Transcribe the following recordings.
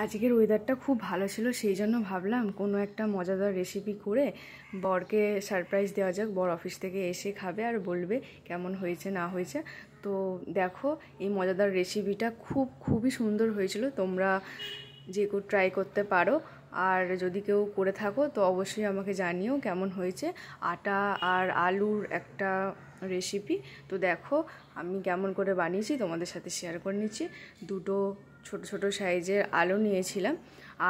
আজকের ওয়েদারটা খুব ভালো ছিল, সেই জন্য ভাবলাম কোনো একটা মজাদার রেসিপি করে বরকে সারপ্রাইজ দেওয়া যাক। বর অফিস থেকে এসে খাবে আর বলবে কেমন হয়েছে না হয়েছে। তো দেখো, এই মজাদার রেসিপিটা খুবই সুন্দর হয়েছিল। তোমরা যে কেউ ট্রাই করতে পারো, আর যদি কেউ করে থাকো তো অবশ্যই আমাকে জানিও কেমন হয়েছে। আটা আর আলুর একটা রেসিপি। তো দেখো আমি কেমন করে বানিয়েছি তোমাদের সাথে শেয়ার করে নিচ্ছি। দুটো ছোট ছোট সাইজের আলু নিয়েছিলাম,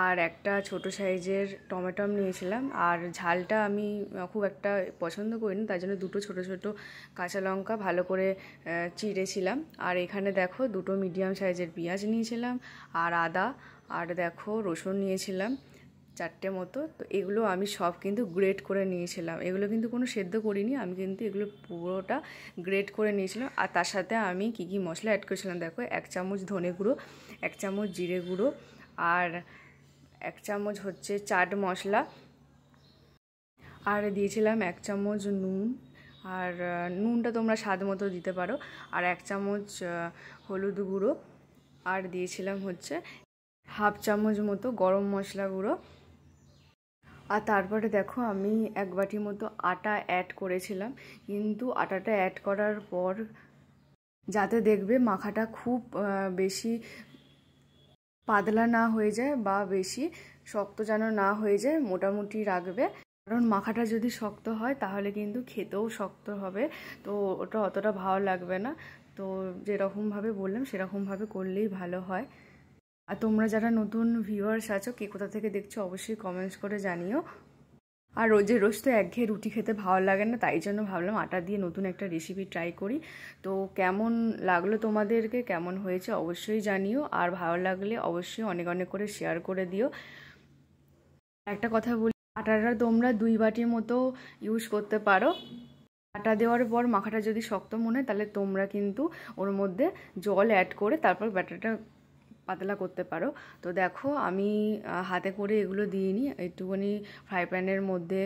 আর একটা ছোট সাইজের টমেটো নিয়েছিলাম। আর ঝালটা আমি খুব একটা পছন্দ করি না, তাই জন্য দুটো ছোট ছোট কাঁচা লঙ্কা ভালো করে চিড়েছিলাম। আর এখানে দেখো দুটো মিডিয়াম সাইজের পেঁয়াজ নিয়েছিলাম, আর আদা, আর দেখো রসুন নিয়েছিলাম 4টে মতো। তো এগুলো আমি সব কিন্তু গ্রেট করে নিয়েছিলাম। এগুলো কিন্তু কোনো সেদ্ধ করিনি, আমি কিন্তু এগুলো পুরোটা গ্রেট করে নিয়েছিলাম। আর তার সাথে আমি কী মশলা অ্যাড করেছিলাম দেখো, 1 চামচ ধনে গুঁড়ো, 1 চামচ জিরে গুঁড়ো, আর 1 চামচ হচ্ছে চাট মশলা, আর দিয়েছিলাম 1 চামচ নুন। আর নুনটা তোমরা স্বাদ মতো দিতে পারো। আর 1 চামচ হলুদ গুঁড়ো, আর দিয়েছিলাম হচ্ছে 1/2 চামচ মতো গরম মশলা গুঁড়ো। আর তারপরে দেখো আমি 1 বাটি মতো আটা অ্যাড করেছিলাম। কিন্তু আটাটা অ্যাড করার পর যাতে দেখবে মাখাটা খুব বেশি পাতলা না হয়ে যায় বা বেশি শক্ত যেন না হয়ে যায়, মোটামুটি রাখবে। কারণ মাখাটা যদি শক্ত হয় তাহলে কিন্তু খেতেও শক্ত হবে, তো ওটা অতটা ভালো লাগবে না। তো যেরকমভাবে বললাম সেরকমভাবে করলেই ভালো হয়। আর তোমরা যারা নতুন ভিউয়ার্স আছো, কে কোথা থেকে দেখছো অবশ্যই কমেন্টস করে জানিও। আর রোজ তো একঘেয়ে রুটি খেতে ভালো লাগে না, তাই জন্য ভাবলাম আটা দিয়ে নতুন একটা রেসিপি ট্রাই করি। তো কেমন লাগলো তোমাদেরকে, কেমন হয়েছে অবশ্যই জানিও। আর ভালো লাগলে অবশ্যই অনেক অনেক করে শেয়ার করে দিও। একটা কথা বলি, আটাটা তোমরা 2 বাটির মতো ইউজ করতে পারো। আটা দেওয়ার পর মাখাটা যদি শক্ত মনে হয় তাহলে তোমরা কিন্তু ওর মধ্যে জল অ্যাড করে তারপর ব্যাটারটা পাতলা করতে পারো। তো দেখো আমি হাতে করে এগুলো দিইনি, একটুখানি ফ্রাই প্যানের মধ্যে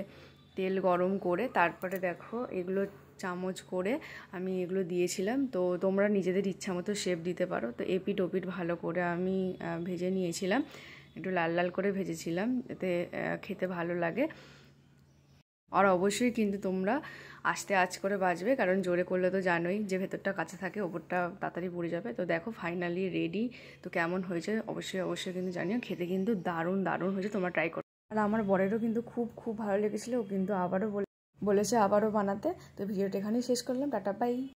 তেল গরম করে তারপরে দেখো এগুলো চামচ করে আমি এগুলো দিয়েছিলাম। তো তোমরা নিজেদের ইচ্ছা মতো শেপ দিতে পারো। তো এপিট ওপিট ভালো করে আমি ভেজে নিয়েছিলাম, একটু লাল লাল করে ভেজেছিলাম, এতে খেতে ভালো লাগে। আর অবশ্যই কিন্তু তোমরা আস্তে আঁচ করে ভাজবে, কারণ জোরে করলে তো জানোই যে ভেতরটা কাঁচা থাকে, ওপরটা তাড়াতাড়ি পুড়ে যাবে। তো দেখো ফাইনালি রেডি। তো কেমন হয়েছে অবশ্যই কিন্তু জানিও। খেতে কিন্তু দারুণ হয়েছে, তোমরা ট্রাই করো। আর আমার বরেরও কিন্তু খুব ভালো লেগেছিলো, ও কিন্তু আবারও বলেছে আবারও বানাতে। তো ভিডিওটা এখানেই শেষ করলাম, টাটা বাই।